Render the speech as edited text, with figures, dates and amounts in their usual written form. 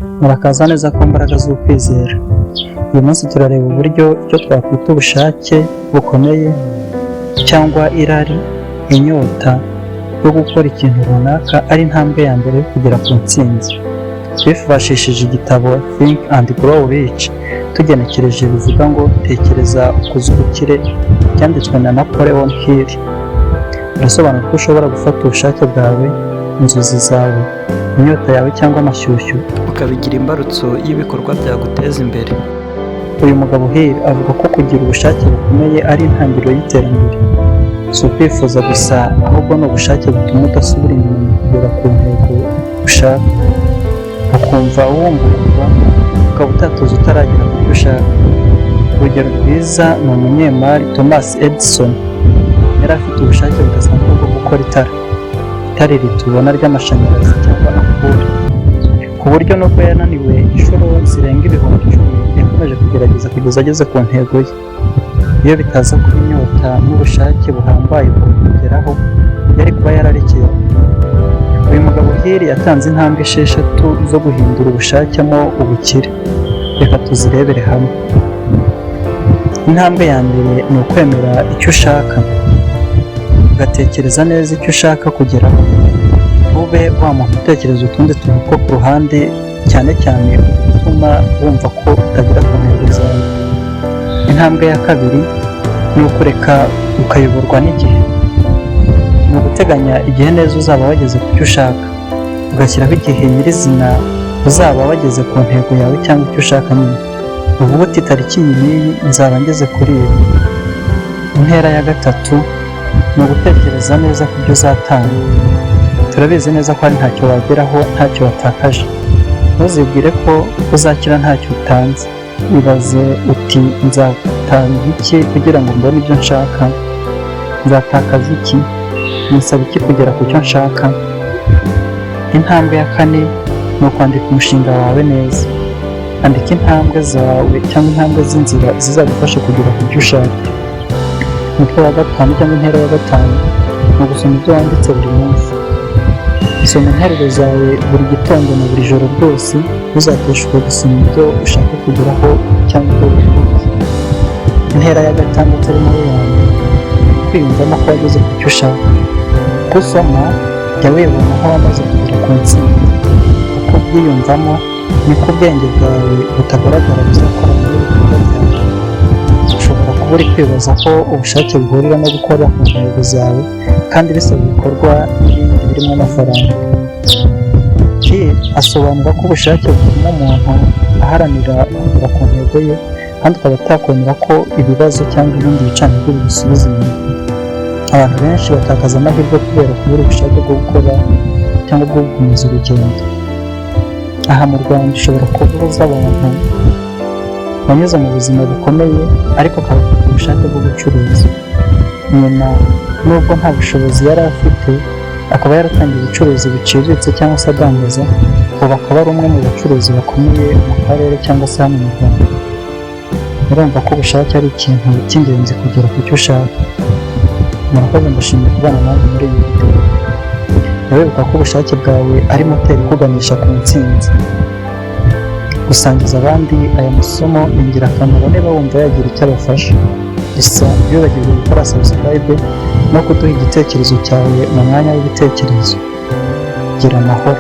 Murakaza neza ku mbaraga z'ukwizera. Uyu munsi turareba uburyo icyo twakwita ubushake bukomeye cyangwa irari, inyota yo gukora ikintu runaka ari intambwe ya mbere yo kugera ku ntsinzi. Twifashishije igitabo Think and Grow Rich, tugenekereje bivuga ngo tekereza ukuze ubukire, cyanditswe na Napoleon Hill. Birasobanura ko ushobora gufata ubushake bwawe, inzozi zawe, inyota yawe cyangwa amashyushyu ukabigira imbarutso y'ibikorwa byaguteza imbere. Uyu mugabo Hill avuga ko kugira ubushake bukomeye ari intangiriro y'iterambere. Si ukwifuza gusa, ahubwo ni ubushake butuma udasubira inyuma mu kugera ku ntego ushaka, ukumva wumva ukaba utatuza utaragera ku byo ushaka. Urugero rwiza ni umunyemari Thomas Edison. Yari afite ubushake budasanzwe bwo gukora itara ritubona ry'amashanyarazi cyangwa ampure, ku buryo nubwo yananiwe inshuro zirenga ibihumbi 10 yakomeje kugerageza kugeza ageze ku ntego ye. Iyo bitaza kuba inyota n'ubushake buhambaye bwo kugeraho, yari kuba yararekeye. Uyu mugabo Hill yatanze intambwe 6 zo guhindura ubushake mo ubukire. Reka tuzirebere hamwe. Intambwe ya mbere ni ukwemera icyo ushaka, ugatekereza neza icyo ushaka kugeraho. Ube wa muntu utekereza utundi tuntu two ku ruhande, cyane cyane utuma wumva ko utagera ku ntego zawe. Intambwe ya kabiri ni ukureka ukayoborwa n'igihe. Ni uguteganya igihe neza uzaba wageze ku cyo ushaka, ugashyiraho igihe nyirizina uzaba wageze ku ntego yawe cyangwa icyo ushaka nyine. Uvuga uti tariki iyi nzaba ngeze kuri ibi. Intera ya gatatu ni ugutekereza neza ku byo uzatanga. Turabizi neza ko ari ntacyo wageraho ntacyo watakaje. Ntuzibwire ko uzakira ntacyo utanze. Ibaze uti nzatanga iki kugira ngo mbone ibyo nshaka? Nzatakaza iki? Nisaba iki kugera ku cyo nshaka? Intambwe ya kane ni ukwandika umushinga wawe neza. Andika intambwe zawe cyangwa intambwe z'inzira zizagufasha kugera ku byo ushaka. Umutwe wa gatanu cyangwa intera ya gatanu ni ugusoma ibyo wanditse buri munsi. Soma interuro zawe buri gitondo na buri joro rwose, ntuzateshuke gusoma ibyo ushaka kugeraho cyangwa ibyo wifuza. Intera ya gatandatu ari nayo ya mbere, kwiyumvamo ko wageze ku cyo ushaka. Uko usoma, jya wibona aho wamaze kugera ku ntsinzi. Uko ubyiyumvamo, niko ubwenge bwawe butagaragara buzakora muri ibikorwa byawe. Ushobora kuba uri kwibaza ko ubushake buhurira no gukora ku ntego zawe, kandi bisaba ibikorwa n'ibindi birimo amafaranga. Hill asobanura ko ubushake butuma umuntu aharanira kugera ku ntego ye, kandi ukaba atakwemera ko ibibazo cyangwa ibindi bicaniro bigusubiza inyuma. Abantu benshi batakaza amahirwe kubera kubura ubushake bwo gukora cyangwa bwo gukomeza urugendo. Aha mu Rwanda ushobora kubuza abantu banyuze mu buzima bukomeye, ariko akaba afite ubushake bwo gucuruza. Nyuma nubwo nta bushobozi yari afite, akaba yaratangiye ubucuruzi buciriritse cyangwa se adandaza, ubu akaba ari umwe mu bacuruzi bakomeye mu karere cyangwa se hano mu Rwanda. Urumva ko ubushake ari ikintu cy'ingenzi kugera ku cyo ushaka. Murakoze, mbashimiye kubana nanjye muri iyi video. Wibuka ko ubushake bwawe ari moteri ikuganisha ku ntsinzi. Gusangiza abandi aya masomo ni ingirakamaro niba wumva yagira icyo abafasha. Gusa ntibibagirwe gukora subscribe no kuduha igitekerezo cyawe mu mwanya w'ibitekerezo. Gira amahoro.